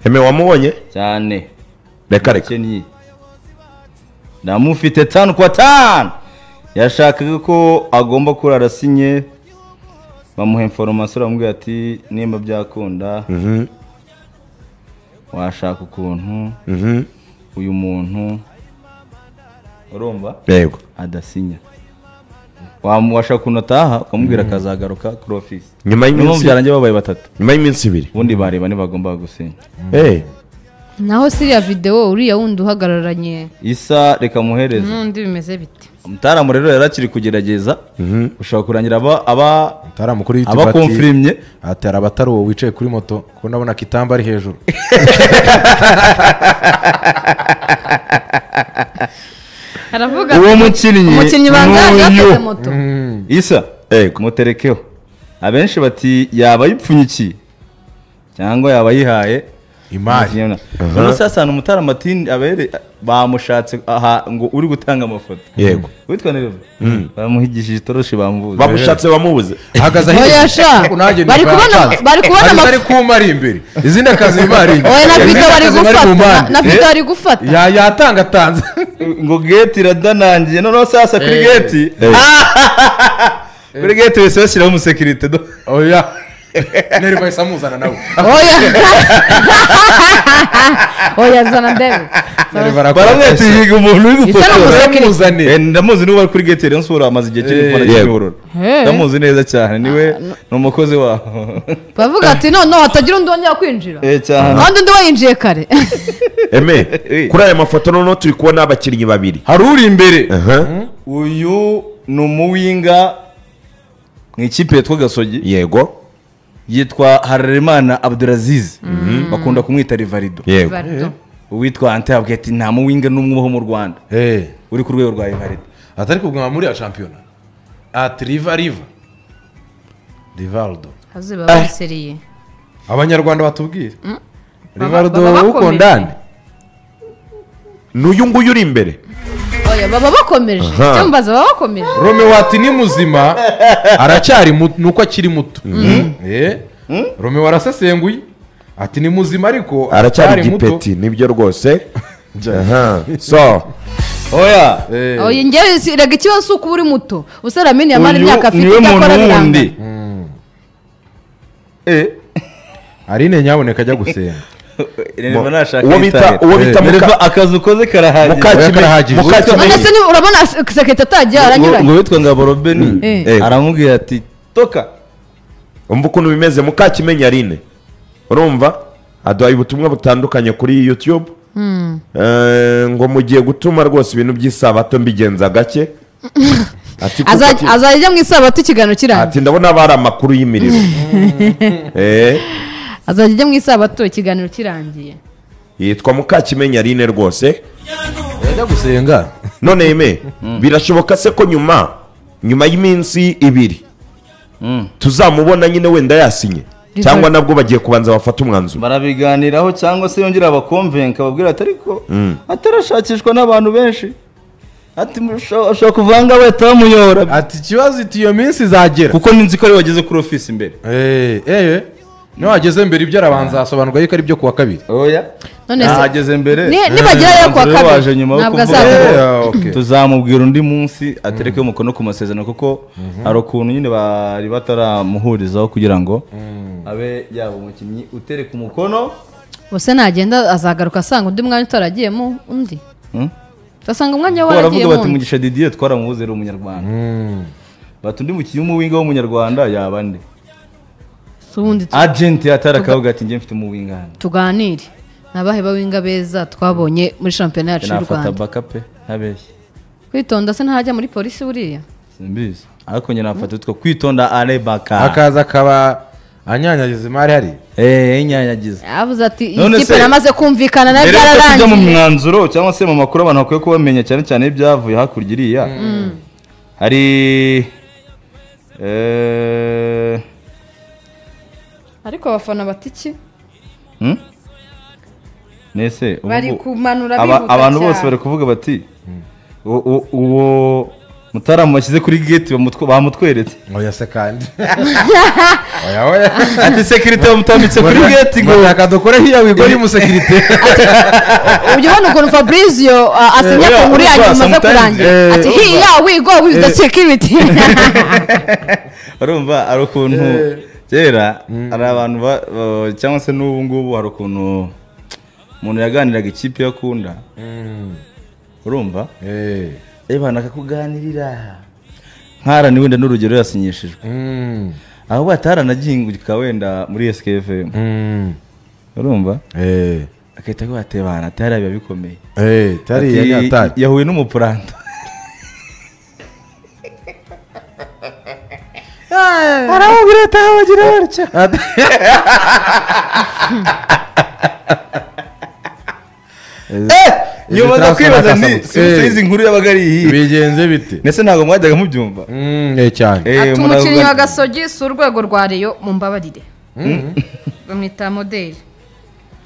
Eme wamubonye cyane reka namufite 5 kwa 5 yashakaga ko agomba kurara sinye bamuha information amubwira ati nimba byakunda washaka ukuntu uyu muntu urumva yego adasinya washaka ukuntu ataha ukamubwira akazagaruka kuri office nyuma y'iminsi byarangiye babaye batatu nyuma y'iminsi 2 ubundi bareba ni bagomba gusinya naho siriya video uriya wundi uhagararanye Isa reka muhereze n'undi bimeze bite Mutaramu rero yarakiri kugerageza ushaka kurangira aba Mutaramu kuri YouTube aba confirmye atera abatari uwo wicaye kuri moto kuko ndabona kitamba ari hejuru aravuga uwo mukinnyi banza yateze moto Isa muterekeho abenshi bati yaba yipfunyikiye cyangwa yaba yihaye imari none sasa Mutaramu ati abere bamushatse aha ngo uri gutanga amafoto yego witwa nereva bamuhigishije itoroshi bamubuze bamushatse bamubuze hagaze aho yasha bari kubona bari kumari imbere izindi akazi imari oya na video bari gufata yatanga tanze ngo gate iradanangiye none sasa kuri gate kuri gate wese bashyiraho umusekirite do oya neri bahise muzana nawe oya zana ndebe baramwete yiga umuntu uri gufotora ndamuzi niwe kuri gate rero nsura amaze igihe kiri gufana cy'imyororo ndamuzi neza cyane niwe n'umukozi waho bavuga ati no hatagira undi wongera kwinjira cyane kandi undi wayinjiye kare eme kuri aya mafoto none turi kubona abakinnyi babiri hari uri imbere uyu ni umuwinga mu ikipe yitwa Gasogi yego yitwa Harerimana Abdulaziz bakunda kumwita Rivarido yego uwitwa Ante abwiye ati nta muwinga n'umwe ho mu Rwanda uri ku rwego rwa Rivarido atari kubwa muri ya championa at Rivaldo haziba baseriye abanyarwanda batubwira Rivaldo uko ndani n'uyu nguyu uri imbere oya baba bakomeje cyambaza baba bakomeje Romeo ati ni muzima aracyari nuko akiri muto Romeo arasesenguye ati ni muzima ariko aracyari gipeti nibyo rwose so oya ngewe siraga ikibazo uko uri muto usaramini yamara imyaka afite yakora biranga Arine nyaboneka ajya gusenga uwo bita akazi ukoze karahagije none se urabona sekete atajya aranyuranye ngo witwa Ngabo Robeni aramubwira ati toka umva ukuntu bimeze Mukakimenya Arine urumva aduhaye ubutumwa butandukanye kuri YouTube ngo mugiye gutuma rwose ibintu by'isabato mbigenza gake azajya mu isabato ikiganiro kirangiye ati ndabona bari amakuru y'imiriro azajya mu isabato ikiganiro kirangiye yitwa Mukakimenya Arine rwose yajya gusenga none yeme birashoboka se ko nyuma y'iminsi 2 tuzamubona nyine wenda yasinye cyangwa nabwo bagiye kubanza bafata umwanzuro barabiganiraho cyangwa se yongera abakonvenka babwira ati ariko atarashakishwa n'abantu benshi ati ushobora kuvanga weta bamuyora ati ikibazo iti iyo minsi izagera kuko ninzi ko ari wageze kuri office imbere niyo wageze mbere ibyo arabanza hasobanurwa yuko ari byo kuwa kabiri oya ahageze mbere nibagera yo kuwa kabiri ntabwo azabura tuzamubwira undi munsi atereke umukono ku masezerano kuko hari ukuntu nyine bari bataramuhurizaho kugira ngo abe yaba umukinnyi utereka umukono bose nagenda azagaruka asanga undi mwanya utaragiyemo undi asanga umwanya waragiyemo baravuga bati Mugisha Didier twaramubuze ari umunyarwanda bati undi mukinnyi w'umuwinga w'umunyarwanda yaba nde agent yatarakavuga ati ngiye mfite umuwinga hano tuganire nabahe bawinga beza twabonye muri championnat yacu y'u Rwanda nafata backup ntabeshye kwitonda se ntajya muri polisi buriya simbizi ariko nyine nafata utwo kwitonda Arebaka akaza akaba anyanyagiza imari hari inyanyagiza yavuze ati ikipe namaze kumvikana na byararangiye mu mwanzuro cyangwa se mu makuru abantu bakwiye kubamenya cyane cyane ibyavuye hakurya iriya hari ariko abafana batiki nese bari kumanura bihuta abantu bose bari kuvuga bati uwo Mutaramu bashyize kuri gate bamutweretse oya se kandi oya ati sekirite bamutambitse kuri gate ngo reka dukore hiya wigo y'umusekirite ujya ubona ukuntu Fabrizio asinya ko muri yanyu amaze kurangira ati hiya wigo with the security urumva ari ukuntu kera hari abantu cyangwa se n'ubu ngubu hari ukuntu umuntu yaganiraga ikipe yakunda urumva bana akakuganirira nkarani wenda n'urugero yasinyishijwe aho bataranaginguka wenda muri SKFM urumva akahita ko batebana atari biba bikomeye tari yahuye n'umupuranta aramubwira atabagira batya nyuma zo kwibaza ni izi nkuru yabaga ari iyi bigenze bite ndetse ntabwo mwajyaga mubyumva cyane ati umukinnyi wa Gasogi si urwego rwa Rayon mu mbabarire bamwita modeli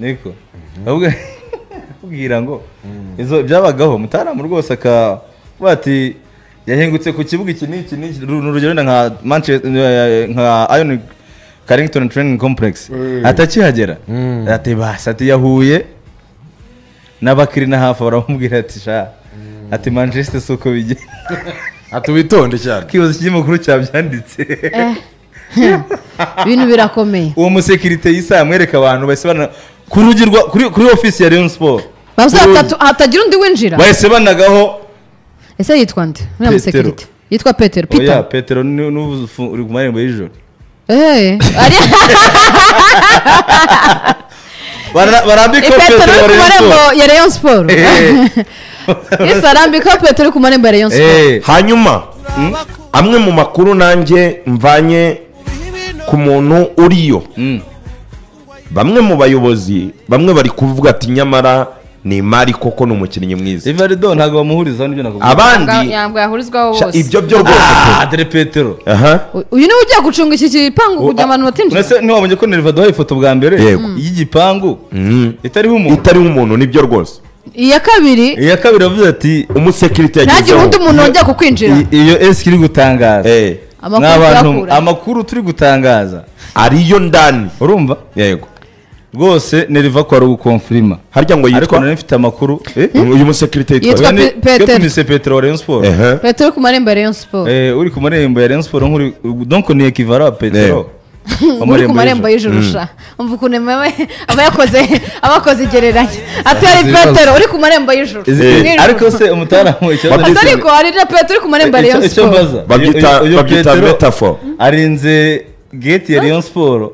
niko ubwira ngo izo byabagaho Mutaramu rwose bati yahengutse ku kibuga iki n'iki n'urugero nka Manchester nka Iron Carrington Training Complex atakihagera ati basati yahuye n'abakiri hafi baramubwira ati sha ati Manchester soko bigenda ati witonde cyane kibazo cy'imakuru cyabyanditse ibintu birakomeye uwo musekirite yisa amwereka abantu basibana kurugirwa kuri office ya Rayon Sport hatagira undi winjira bahise banagaho ese yitwa nde uriya musekirite yitwa Petero oya Petero uri ku marembo y'ijoro barambika Petero uri ku marembo ya Rayon Sport ese arambika Petero uri ku marembo ya Rayon Sport hanyuma amwe mu makuru nanjye mvanye ku muntu uriyo bamwe mu bayobozi bamwe bari kuvuga ati nyamara ni imari koko ni umukinnyi mwiza Ivarido ntabwo bamuhurizaho n'ibyo nakubwira abandi ntabwo yahurizwaho bose ibyo byo rwose Adre Petero uyu niwe ugiye gucunga iki gipangu kugira abantu batinjira ese ntiwabonye ko Nerva ifoto bwa mbere y'igipangu itariho umuntu nibyo rwose iya kabiri avuze ati umusekirite ntagire undi muntu wongera kukwinjira iyo esi iri gutangaza amakuru turi gutangaza ariyo ndani urumva yego rwose Nerva ko ari ugukonfirima harya ngo yitwa ariko nari mfite amakuru uyu musekirite yitwa Petero wa Rayon Sport Petero ku marembo ya Rayon Sport uri ku marembo ya Rayon Sport donc ni equivalent Petero uri ku marembo y'ijuru sha umva ukuntu abakoze igereranya ati ari Petero uri ku marembo y'ijuru ariko se Umutaramu ariko ari na Petero uri ku marembo ya Rayon Sport babyita metaphor arinze gate ya Rayon Sport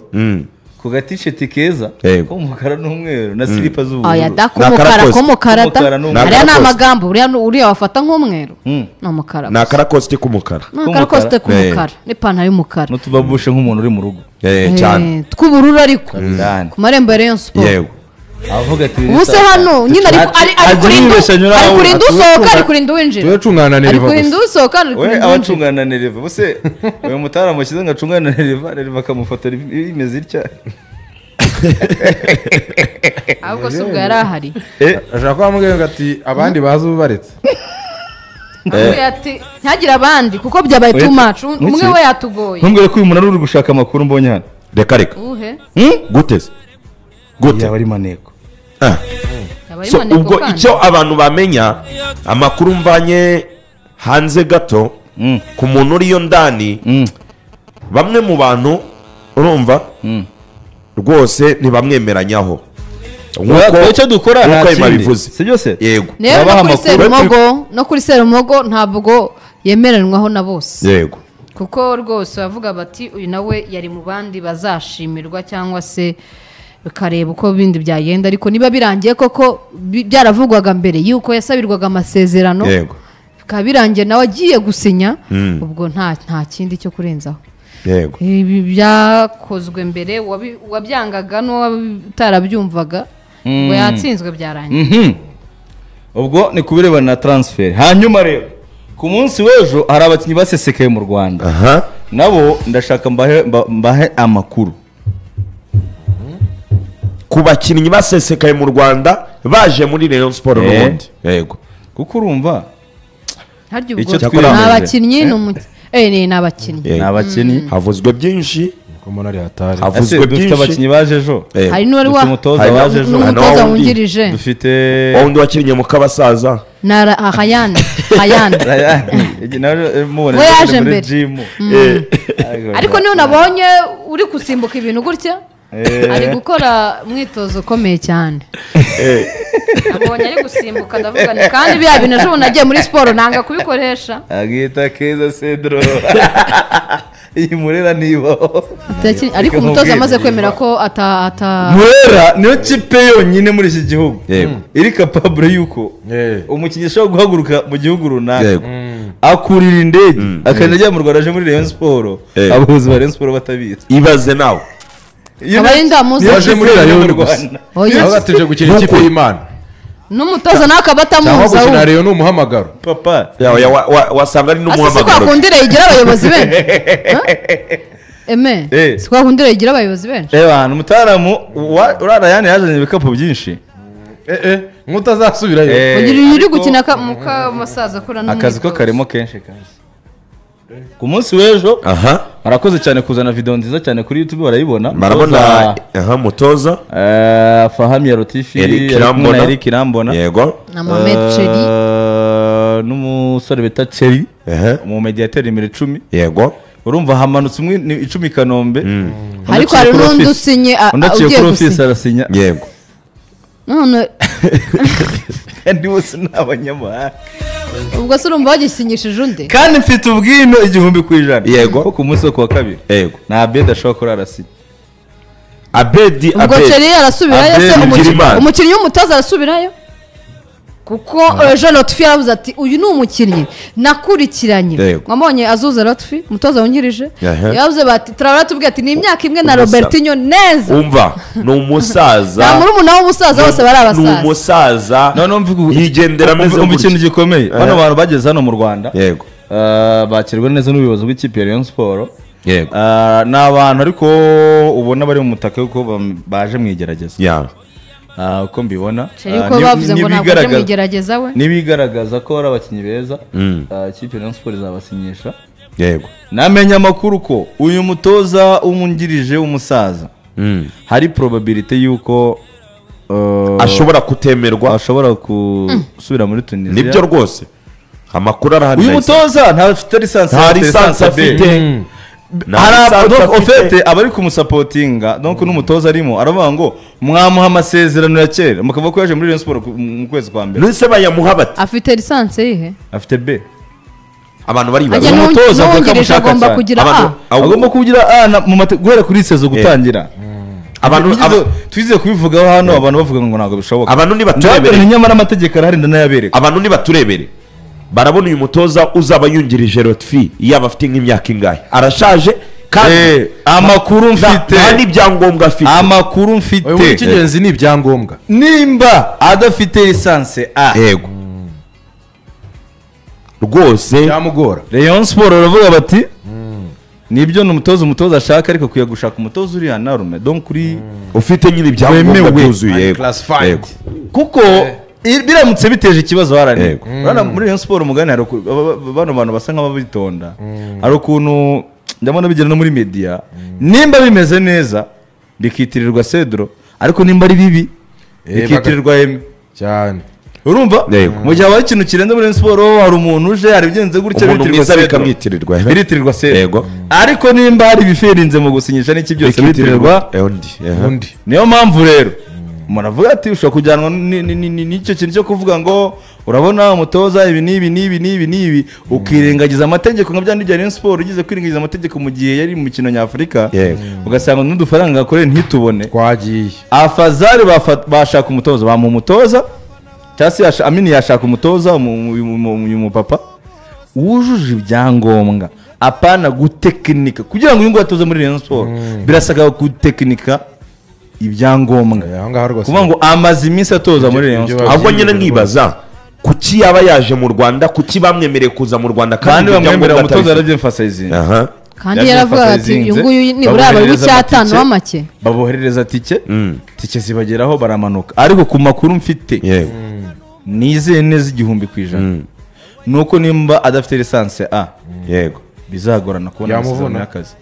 ku gatisheti keza k'umukara n'umweru na silipa z'ubururu oya da k'umukara da ariya ni amagambo uriya wafata nk'umweru ni umukara ni akarakosite k'umukara n'ipantaro y'umukara n'utubabushe nk'umuntu uri mu rugo cyane tw'ubururu ariko ku marembo ya Rayon Sport yego avuga ati ubuse hano nyine ari kurinda usohoka ari kurinda uwinjira ari kurinda usohoka ari kurinda uwinjira abacungana na Nerva buse uyu Mutaramu ashyize ngo acungane na Nerva akamufotora bimeze itya ahubwo si ubwo yari ahari ashaka kuba amubwira ati abandi bazi ubaretse ati ntihagire abandi kuko byabaye too much umwe we yatugoye ntumbwire ko uyu muntu uri gushaka amakuru mbonye hano reka guteze gute yaba ari maneko ubwo icyo abantu bamenya amakuru mvanye hanze gato ku muntu uriyo ndani bamwe mu bantu urumva rwose ntibamwemeranyaho icyo dukora nta kindi si byose yego no kuri Serumogo ntabwo yemeranwaho na bose yego kuko rwose bavuga bati uyu nawe yari mu bandi bazashimirwa cyangwa se bikareba uko bindi byagenda ariko niba birangiye koko byaravugwaga mbere yuko yasabirwaga amasezerano bikaba birangiye nawe agiye gusinya ubwo nta kindi cyo kurenzaho yego ibi byakozwe mbere wabyangaga n'utarabyumvaga ngo yatsinzwe byarangiye ubwo ni ku birebana na transfer hanyuma rero ku munsi w'ejo hari abakinnyi basesekaye mu Rwanda nabo ndashaka mbahe amakuru ku bakinnyi basesekaye mu Rwanda baje muri Rayon Sport n'ubundi yego kuko urumva harya icyo ubwo twiyemeje. ni abakinnyi ni abakinnyi ni abakinnyi havuzwe byinshi ko mbona ari hatari havuzwe dufite byinshi abakinnyi baje ejo hari n'uwari dufite umutoza hari waje ejo n'umutoza Hano wungirije dufite wundi wakinnye mu kabasaza na hayani mubona We yaje muri mbere. gym ariko niyo nabonye uri gusimbuka ibintu gutya ari gukora umwitozo ukomeye cyane nabonye ari gusimbuka ndavuga ni kandi biriya bintu ejo bundi nagiye muri siporo nanga kubikoresha agita keza Cedro iyi Murera nibaho ariko umutoza amaze kwemera ko ata Murera niyo kipe yonyine muri iki gihugu Yego. iri capable yuko umukinnyi ashobora guhaguruka mu gihugu runaka Yego. akurira indege akajya ajya mu Rwanda aje muri Rayon Sport Yego. abahuzi ba Rayon Sport batabizi ibaze nawe Aba ari ndamuzi. Yaje muri Rayon gusa. Oya. aho gatije gukina ikipe y'Imana n'umutoza nawe akaba cyangwa atamuzi gukina ahubwo Rayon ni umuhamagaro papa wasanga ari asi si kwa n'umuhamagaro kundi igira abayobozi benshi eme Eh. si kwa kundi igira abayobozi benshi reba umutaramu urara yani yazanye ibikapu byinshi nk'utazasubirayo ugira iyo uri gukina mukamusaza akora akazi ko karimo kenshi kazi ku munsi w'ejo aha barakoze cyane kuzana video nziza cyane kuri YouTube barayibona barabona aha mutoza Fahami ya Rotifi Eric Irambona. Eric Irambona yego na Mohamed Cheri n'umusore bita Cheri ehe mu mediateur nimero 10 yego urumva hamanutse umwe ni 10 Kanombe ariko hari n'undi usinye unaciye ugiye kuri office gusinya arasinya yego none kandi bose ni abanyamahanga ubwo se urumva bagisinyishije undi kandi mfite ubwino 100%. Yego. ko ku munsi wo kuwa kabiri yego nta bed ashobora kurara arasinya abedi ubwo Cheri arasubirayo se Abedi Bigirimana. umukinnyi w'umutoza arasubirayo kuko Jean Lotfi yaravuze ati uyu ni umukinnyi nakurikiranye Yego. mwamubonye Azuza Lotfi umutoza wungirije Aha. yavuze bati turabona tubwiye ati ni imyaka imwe na Robertinho neza umva ni umusaza nta murumuna w'umusaza bose bari ni abasaza umusaza noneho mvuga yigendera ameze umva ikintu gutya gikomeye bano bantu bageze hano mu Rwanda yego bakirwa neza n'ubuyobozi bw'ikipe ya Rayon Sport yego ni abantu ariko ubona bari mu mutaka yuko baje mu igerageza ya uko mbibona Cheri ko bavuze ngo ntabwo aje mu igerageza we n'ibigaragaza ko ari abakinnyi beza Mm. ikipe ya Rayon Sport izabasinyisha yego namenye amakuru ko uyu mutoza umungirije umusaza Mm. hari probability yuko ashobora kutemerwa ashobora gusubira muri Tunisia nibyo rwose amakuru arahari uyu nahise. mutoza ntafite lisansi nta lisansi afite hari lisansi ofete abari kumusapotinga donc n'umutoza arimo aravuga ngo mwamuha amasezerano ya kera mukavuga ko yaje muri Rayon Sport mu kwezi kwa mbere nise bayamuha bati afite lisansi yihe afite B abantu baribaza ajya umutoza avuga ko n'uwungirije amushaka agomba cyane. kugira Abantu- A agomba kugira guhera kuri sezo gutangira abantu twizeye kubivugaho hano abantu bavuga ngo ntabwo bishoboka abantu ndababwira nibaturebere nyamara amategeko arahari ndanayabereka abantu nibaturebere barabona uyu mutoza uzaba yungirije Lotfi yaba afite nk'imyaka ingahe arashaje kandi amakuru mfite nta n'ibyangombwa afite amakuru uyu mfite icy'ingenzi ni ibyangombwa nimba adafite lisansi A yego rwose byamugora Rayon Sport baravuga bati nibyo ni umutoza ashaka ariko kwiye gushaka umutoza uriya narume donc kuri ufite nyine ibyangombwa Wemewe. byuzuye yego classified. yego kuko biramutse biteje ikibazo harani Yego. urabona muri Rayon Sport umugani hari bano bantu basa nk'ababitonda hari ukuntu ndabona bigera no muri media nimba bimeze neza bikitirirwa Cedro ariko nimba ari bibi bikitirirwa Emi cyane urumva Yego. mu gihe habaye ikintu kirenze muri Rayon Sport hari umuntu uje hari ibigenze gutya umuntu bitirirwa mwiza Cedro bikamwitirirwa biritirirwa Cedro Yego. ariko nimba hari ibiferinze mu gusinyisha n'iki byose bitirirwa undi undi niyo mpamvu rero umuntu avuga ati ushobora kujyanwa n'icyo kintu cyo kuvuga ngo urabona umutoza ibi n'ibi ukirengagiza amategeko nka bya bya Rayon Sport ugize kwirengagiza amategeko mu gihe yari mu mikino nyafurika Yego. ugasanga n'udufaranga gakoreye ntitubone twagiye afazari bashaka umutoza bamuha umutoza cyangwa se amini yashaka umutoza uyu mupapa wujuje ibyangombwa apana gutekinika kugira ngo uyu nguyu atoze muri Rayon Sport birasabwa gutekinika ibyangombwa aho ngaho rwose kuvuga ngo amaze iminsi atoza muri Rayon ibyo Sport ahubwo nyine Rwose. nkibaza kuki yaba yaje mu Rwanda kuki bamwemereye kuza mu Rwanda kandi ibyo bamwemerera byangombwa umutoza atabifite? yarabyemfasayizinze aha kandi yaravuga ati uyu nguyu nibura yaba w'icyatanu w'amake baboherereza tike Mm. tike zibageraho baramanuka ariko ku makuru mfite yego nizeye neza 100%. nuko nimba adafite lisansi A yego bizagorana kubona Yamuvuna. amasezerano y'akazi